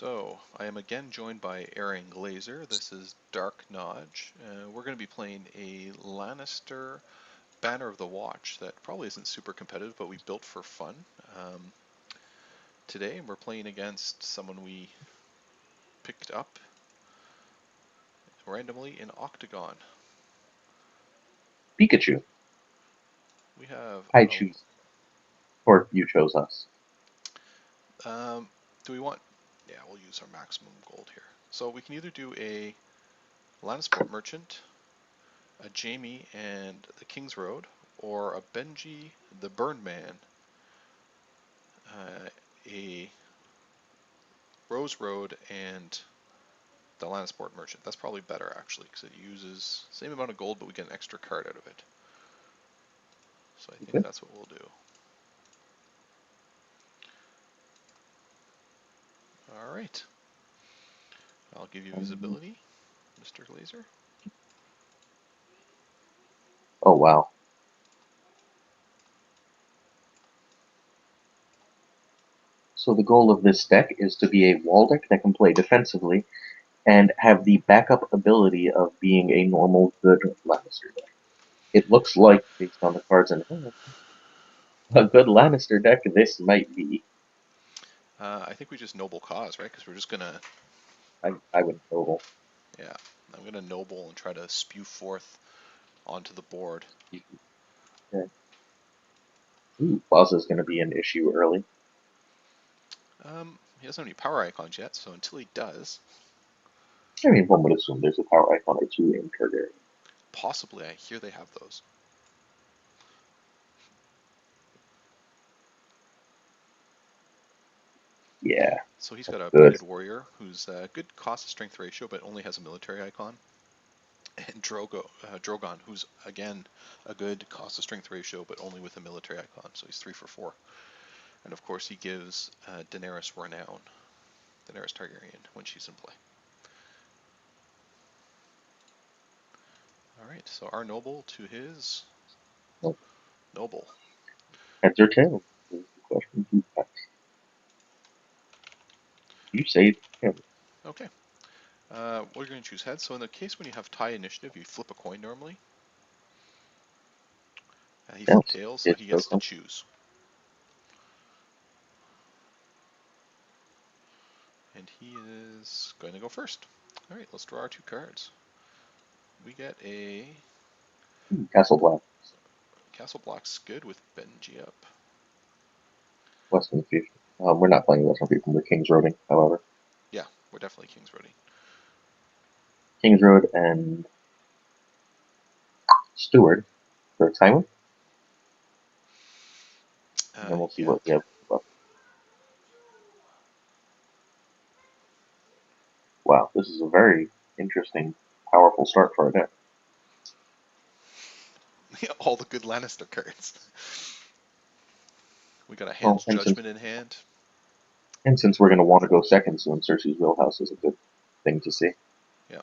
So, I am again joined by Aaron Glazer. This is Dark Nodge. We're going to be playing a Lannister Banner of the Watch that probably isn't super competitive, but we built for fun. Um, Today, we're playing against someone we picked up randomly in Octagon. Pikachu. We have, I choose, or you chose us. do we want, yeah, we'll use our maximum gold here. So we can either do a Lannisport Merchant, a Jamie and the King's Road, or a Benji the Burn Man, a Rose Road, and the Lannisport Merchant. That's probably better actually, because it uses same amount of gold, but we get an extra card out of it. So I think Okay. that's what we'll do. All right. I'll give you Um, visibility, Mr. Glazer. oh wow. So the goal of this deck is to be a wall deck that can play defensively and have the backup ability of being a normal good Lannister deck. It looks like, based on the cards in hand, a good Lannister deck this might be. I think we just noble cause, right? Because we're just gonna, I would know. yeah, I'm gonna noble and try to spew forth onto the board. Yeah. Ooh, Plaza is going to be an issue early. He doesn't have any power icons yet, so until he does, I mean, one would assume there's a power icon or two in Targaryen. possibly I hear they have those. Yeah, So he's that's got a good. bearded warrior who's a good cost to strength ratio, but only has a military icon. And Drogon, who's again a good cost to strength ratio, but only with a military icon, so he's 3 for 4. And of course, he gives Daenerys renown, Daenerys Targaryen, when she's in play. All right, so our noble to his Well, noble. heads or tails is the question. You say him. Okay, we're going to choose heads. So in the case when you have tie initiative, you flip a coin normally. He flipped Tails. tails, so It's he gets to Coco. choose. And he is going to go first. All right, let's draw our 2 cards. We get a Castle Black. Castle Black's good with Benji up. Western Fusion. We're not playing Western Fusion. We're King's Roading, however. Yeah, we're definitely King's Roading. King's Road and Steward for Tywin. And then we'll see Yeah. what we have left. Wow, this is a very interesting, powerful start for our deck. All the good Lannister cards. We got a Well, Hand's Judgment in hand. and since we're going to want to go second soon, Cersei's Wheelhouse is a good thing to see. Yeah,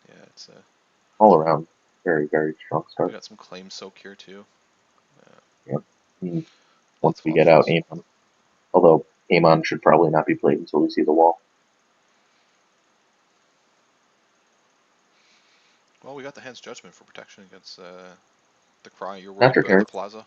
yeah. It's All around, very, very strong we start. got some claim soak here too. Yeah. And once Lots of we get out options. Aemon, although Aemon should probably not be played until we see the wall. Well, we got the Hand's Judgment for protection against the cry. You're worried After about the Terry, plaza.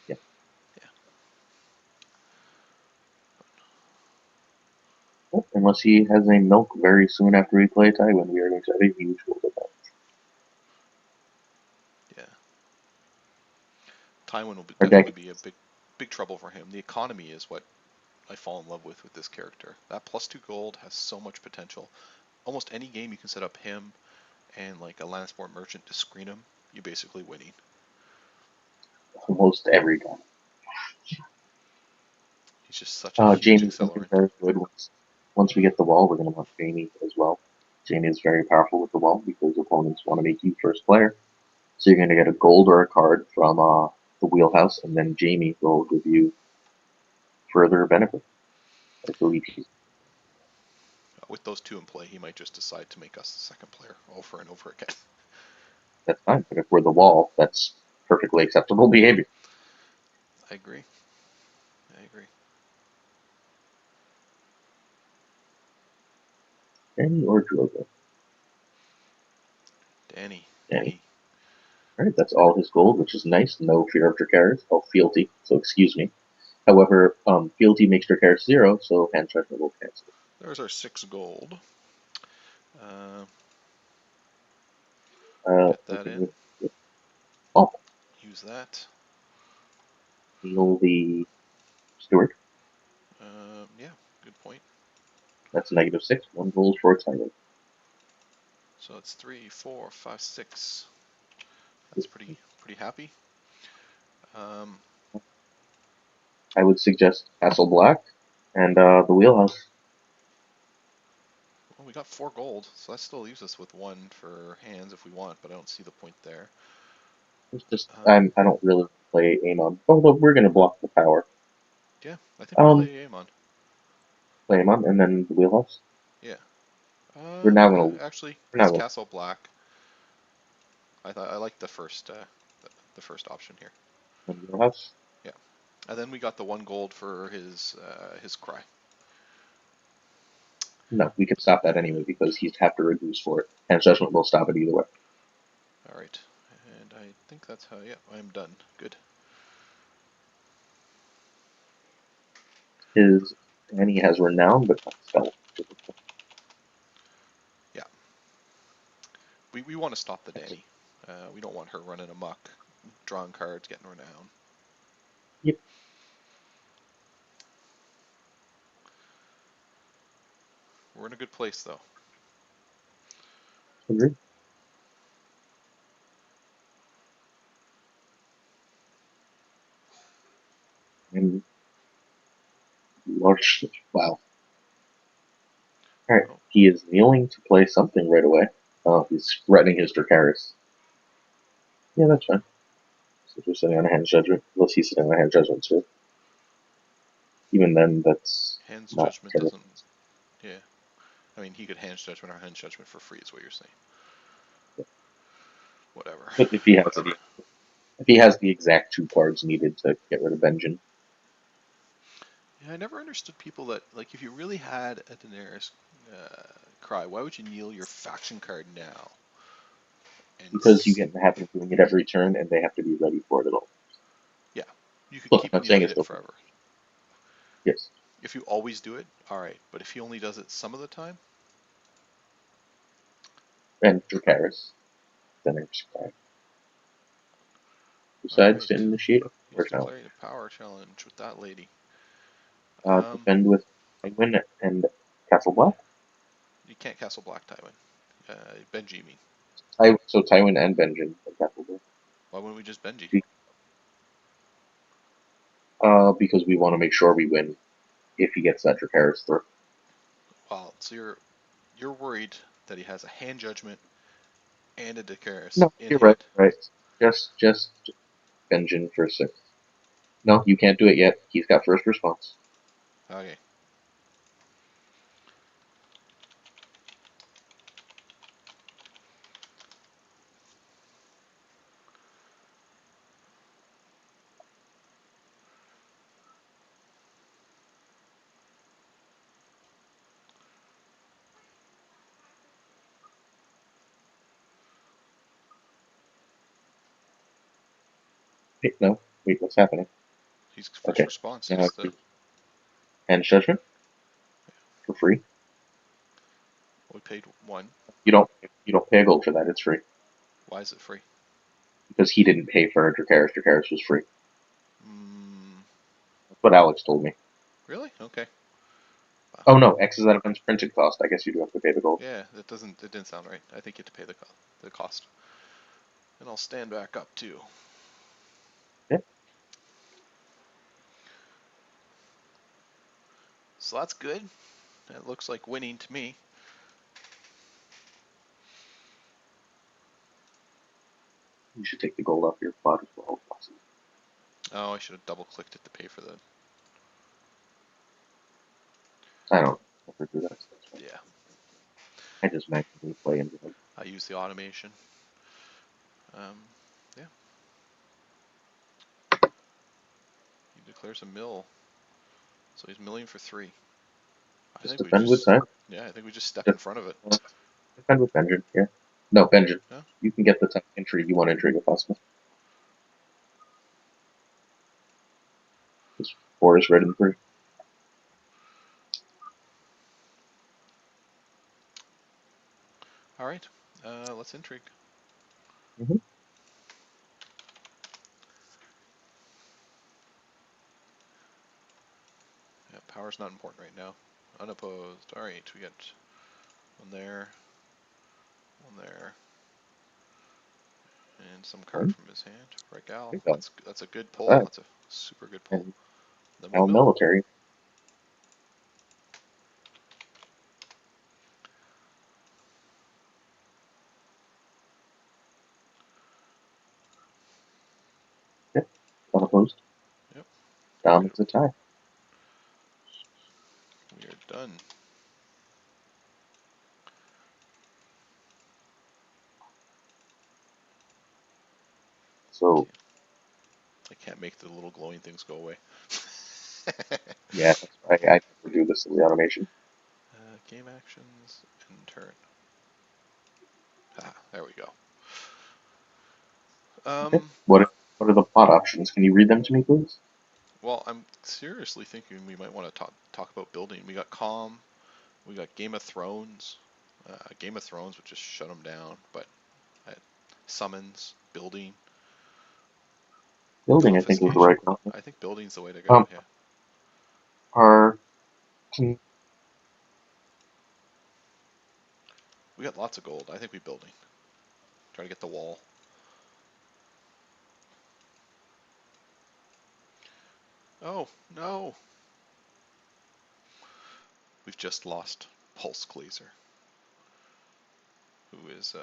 yeah. Yeah. Well, unless he has a milk very soon after we play Tywin, we are going to have a huge goal with that. Yeah. Tywin will Our deck, definitely be a big trouble for him. The economy is what I fall in love with this character. That +2 gold has so much potential. Almost any game you can set up him and like a Lannisport merchant to screen him, you're basically winning. almost every time. He's just such a huge Jamie's going to be accelerant. very good. Once we get the wall, we're going to want Jamie as well. Jamie is very powerful with the wall because opponents want to make you first player. So you're going to get a gold or a card from the wheelhouse, and then Jamie will give you further benefit. I believe With those 2 in play, he might just decide to make us the second player over and over again. that's fine. But if we're the wall, that's perfectly acceptable behavior. I agree. I agree. Danny or Drogo? Danny. Danny. He. Alright, that's all his gold, which is nice. No fear of Dracarys. Oh, fealty, so excuse me. However, fealty makes Dracarys 0, so hand judgment will cancel. There's our 6 gold. Uh, get that Okay, in. oh, Use that. heal the steward. Yeah, good point. That's -6. 1 gold for its item. So it's 3, 4, 5, 6. That's pretty happy. Um, I would suggest Castle Black and the Wheelhouse. well, we got 4 gold, so that still leaves us with 1 for hands if we want, but I don't see the point there. It's just Um, I don't really play Amon. Although we're gonna block the power. yeah, I think we Um, play Amon. play Amon and then the Wheelhouse. Yeah. We're now Yeah. gonna Actually, we're now let's gonna castle black. I like the first option here. Wheelhouse. Yeah. And then we got the 1 gold for his cry. No, we can stop that anyway because he'd have to reduce for it. And judgment will stop it either way. All right. And I think that's how. Yeah, I'm done. Good. His Annie has renown but not spell. Yeah. We want to stop the Danny. We don't want her running amok, drawing cards, getting renown. Yep. We're in a good place though. Agree. And large wow. Alright. Oh, He is kneeling to play something right away. He's threatening his Dracarys. Yeah, that's fine. So we're sitting on a hand judgment. Unless he's sitting on a hand judgment too. Even then that's hands not judgment fair. doesn't. Yeah. I mean, he could hands judgment or hands judgment for free, is what you're saying. Whatever. But if he has the exact 2 cards needed to get rid of Benjen. Yeah, I never understood people that like if you really had a Daenerys cry, why would you kneel your faction card now? And Because you get in the habit of doing it every turn and they have to be ready for it at all. yeah, you could Look, I'm keep not saying kneeling it's it no. forever. Yes. If you always do it, all right. But if he only does it some of the time, And Dracarys. Then it's fine. all Decides to right. initiate a He's power challenge. declaring a power challenge with that lady. Defend with Penguin and Castle Black. You can't castle Black Tywin. Benji, you mean? So Tywin and Benjen and Castle Black. Why wouldn't we just Benji? Because we want to make sure we win if he gets that Dracarys through. Well, so you're worried that he has a hand judgment and a Daenerys No, in you're right. hand. Right. Just Benjen for 6. No, you can't do it yet. He's got first response. Okay. Wait, no. Wait, what's happening? He's first Okay. response Now is the. hand judgment for free. We paid 1. You don't you don't pay a gold for that. It's free Why is it free? because he didn't pay for Dracarys. Dracarys was free. Mm, That's what Alex told me. really? Okay. Wow. Oh no, X is that event's printed cost. I guess you do have to pay the gold. Yeah, that doesn't. It didn't sound right. I think you have to pay the cost. And I'll stand back up too. Yeah, So that's good. That looks like winning to me. you should take the gold off your plot as well. Oh, I should have double clicked it to pay for the. I don't ever do that. So that's fine. Yeah, I just magically play into them. I use the automation. Um, yeah, he declares a mill, so he's milling for 3. I Just think we defend with just, time. yeah, I think we just step in Def- front of it. Defend with vengeance. Yeah. No, vengeance. Yeah. You can get the time intrigue you want intrigue if possible. This 4 is red and 3. All right. Let's intrigue. Mm-hmm. Yeah, power's not important right now. Unopposed. All right, we got one there, and some card One. from his hand. Regal. There you That's a good pull. go. That's a super good pull. And Then we now mill. military. Yep. Unopposed. Yep. Dom We is a tie. we are done. So I can't make the little glowing things go away. yeah, that's why I never do this in the automation. Game actions and turn. Ah, there we go. Okay. Um, What are the plot options? Can you read them to me, please? well, I'm seriously thinking we might want to talk about building. We got Calm. We got Game of Thrones. Game of Thrones would just shut them down, but uh, summons, building, Building, I think, is the confiscation. right one. I think building's the way to go. Um, Yeah, are can we got lots of gold. I think we building. Try to get the wall. Oh no, we've just lost Pulse Glazer, who is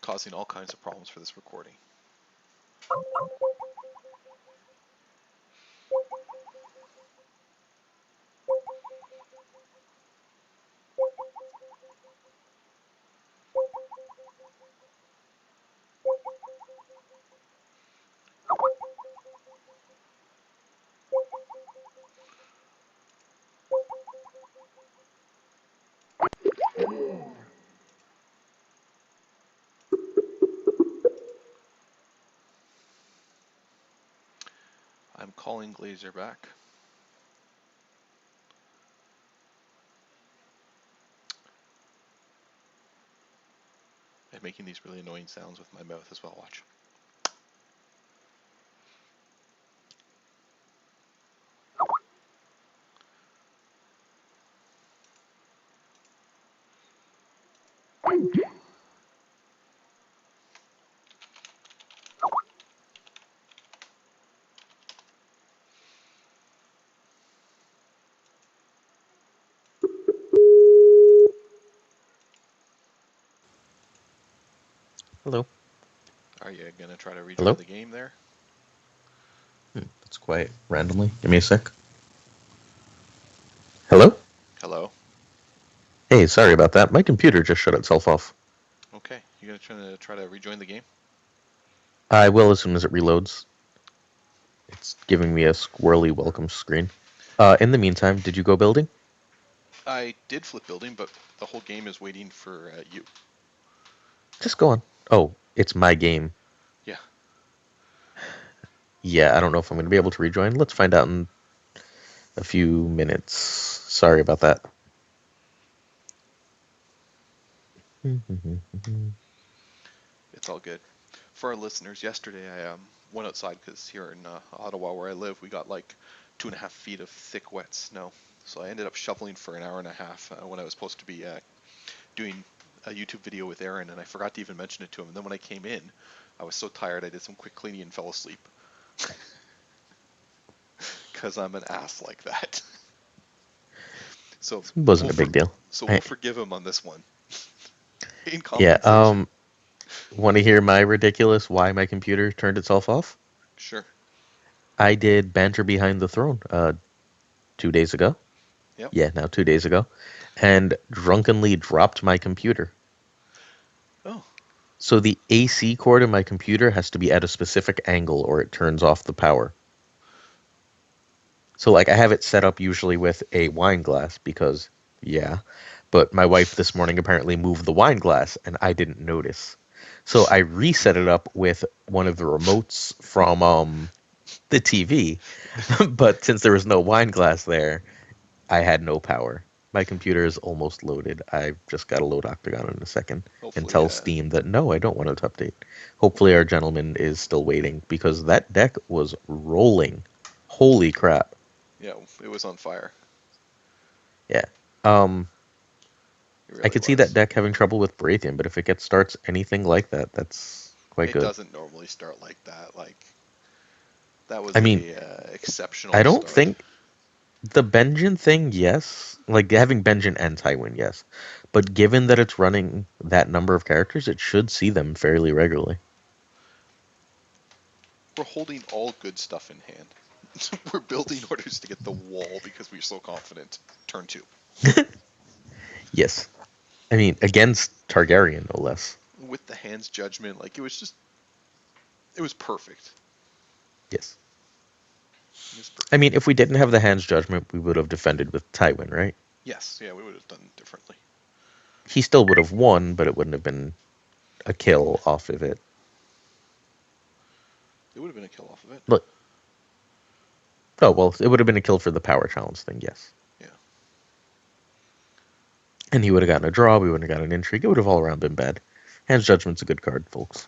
causing all kinds of problems for this recording. I'm calling Glazer back. I'm making these really annoying sounds with my mouth as well. Watch. Hello. Are you gonna try to rejoin Hello? the game there? That's quiet randomly. Give me a sec. Hello? Hello. Hey, sorry about that. My computer just shut itself off. Okay, you gonna try to rejoin the game? I will as soon as it reloads. It's giving me a squirrely welcome screen. In the meantime, did you go building? I did flip building, but the whole game is waiting for you. Just go on. Oh, it's my game. Yeah. Yeah, I don't know if I'm going to be able to rejoin. Let's find out in a few minutes. Sorry about that. It's all good. For our listeners, yesterday I went outside because here in Ottawa, where I live, we got like 2.5 feet of thick, wet snow. So I ended up shoveling for an hour and a half when I was supposed to be doing a YouTube video with Aaron, and I forgot to even mention it to him. And then when I came in, I was so tired I did some quick cleaning and fell asleep because I'm an ass like that. So It wasn't we'll a big deal. we'll forgive him on this one in Yeah, compensation. want to hear my ridiculous why my computer turned itself off? Sure. I did Banter Behind the Throne 2 days ago. Yep. Yeah, now 2 days ago, and drunkenly dropped my computer. Oh, So the AC cord in my computer has to be at a specific angle or it turns off the power. So like I have it set up usually with a wine glass because yeah, but my wife this morning apparently moved the wine glass and I didn't notice. So I reset it up with one of the remotes from the TV, but since there was no wine glass there, I had no power. My computer is almost loaded. I've just got to load Octagon in a second and Hopefully, tell Steam that no, I don't want it to update. Hopefully, our gentleman is still waiting because that deck was rolling. Holy crap! yeah, it was on fire. Yeah. Um, It I really could see that was. deck having trouble with Braithian, but if it gets starts anything like that, that's quite It good. doesn't normally start like that. Like that was I mean, a I exceptional don't start. think the Benjin thing, yes. Like having Benjin and Tywin, yes. But given that it's running that number of characters, it should see them fairly regularly. We're holding all good stuff in hand. We're building orders to get the wall because we're so confident. Turn two. Yes. I mean, against Targaryen, no less. With the hand's judgment, like it was perfect. Yes. It was I perfect. mean, if we didn't have the Hand's Judgment, we would have defended with Tywin, right? Yes, yeah, we would have done differently. He still would have won, but it wouldn't have been a kill off of it. It would have been a kill off of it. Look, oh, well, it would have been a kill for the power challenge thing, yes. Yeah. And he would have gotten a draw, we wouldn't have gotten an intrigue. It would have all around been bad. Hand's Judgment's a good card, folks.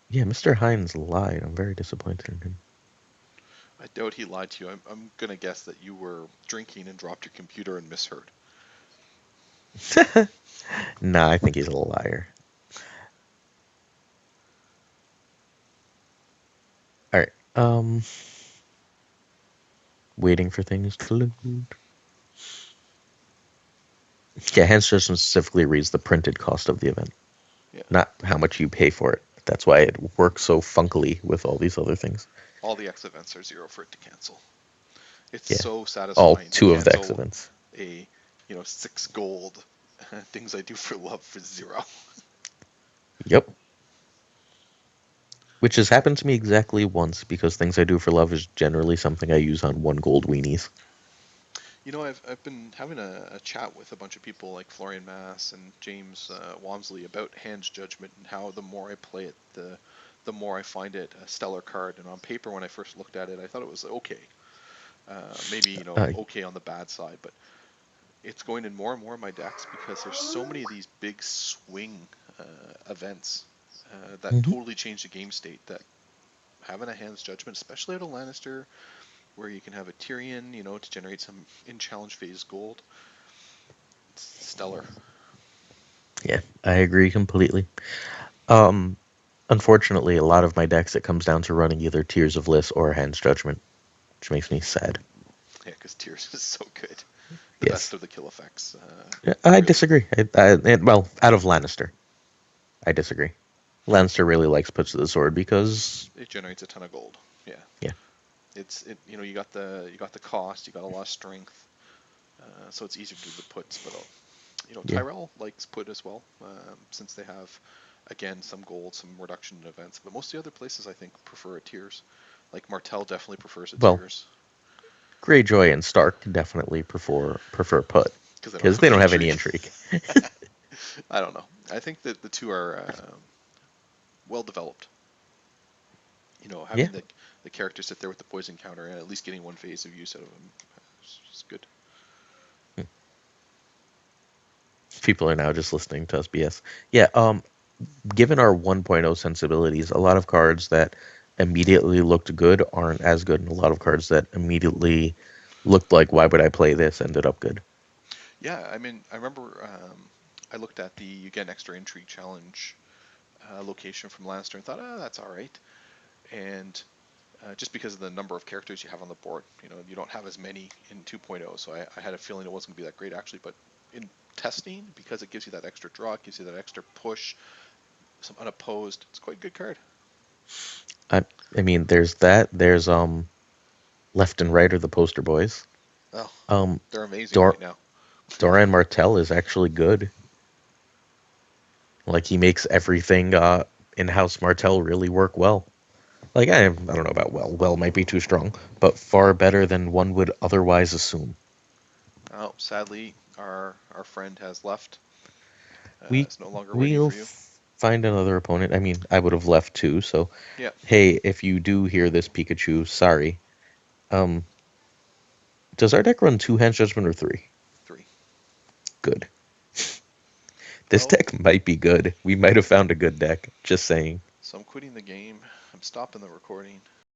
Yeah, Mr. Hines lied. I'm very disappointed in him. I doubt he lied to you. I'm gonna guess that you were drinking and dropped your computer and misheard. Nah, I think he's a liar. Alright, waiting for things to load. Yeah, Hand's Judgment specifically reads the printed cost of the event, Yeah. not how much you pay for it. That's why it works so funkily with all these other things. All the X events are zero for it to cancel. It's Yeah, so all satisfying to two of the X cancel events. a 6 gold things I do for love for zero. Yep. Which has happened to me exactly once because things I do for love is generally something I use on 1 gold weenies. I've been having a chat with a bunch of people like Florian Mass and James Walmsley about Hand's Judgment and how the more I play it, the more I find it a stellar card. And on paper, when I first looked at it, I thought it was okay. Maybe Uh, okay on the bad side, but it's going in more and more of my decks because there's so many of these big swing events that mhm. totally change the game state. That having a Hand's Judgment, especially at a Lannister, where you can have a Tyrion, to generate some in challenge phase gold, it's stellar. Yeah, I agree completely. Um, Unfortunately, a lot of my decks it comes down to running either Tears of Bliss or Hand's Judgment, which makes me sad. Yeah, because Tears is so good. The best Yes, of the kill effects, I really. disagree. Well, out of Lannister, I disagree. Lannister really likes puts to the sword because It generates a ton of gold. Yeah, yeah, you got the cost, you got a lot of strength, so it's easier to do the puts. But yeah. Tyrell likes put as well, since they have again some gold, some reduction in events. But most of the other places I think prefer a Tears. Like Martell definitely prefers a Well, Tears Greyjoy and Stark definitely prefer put because they don't because have they any don't have any intrigue. intrigue. I don't know. I think that the two are well developed. Yeah, Having the character sit there with the poison counter and at least getting one phase of use out of them is good. people are now just listening to us BS. Yeah, given our 1.0 sensibilities, a lot of cards that immediately looked good aren't as good, and a lot of cards that immediately looked like why would I play this ended up good. Yeah, I mean, I remember I looked at the you get an extra intrigue challenge location from Lannister and thought, that's all right. And just because of the number of characters you have on the board, you don't have as many in 2.0, so I had a feeling it wasn't going to be that great actually. But in testing, because it gives you that extra draw, it gives you that extra push, some unopposed, it's quite a good card. I, I mean, there's that. There's left and right are the poster boys. Oh, Um, they're amazing Dor- right now. Doran Martell is actually good. Like he makes everything in House Martell really work well. Like I don't know about well. Well might be too strong, but far better than one would otherwise assume. Oh, sadly, our friend has left. We It's no longer waiting we'll for you. find another opponent. I mean, I would have left too. So, Yeah, hey, if you do hear this, Pikachu, sorry. Um, does our deck run two Hands Judgment or three? 3. Good. This Well, deck might be good. We might have found a good deck. Just saying. so I'm quitting the game. I'm stopping the recording.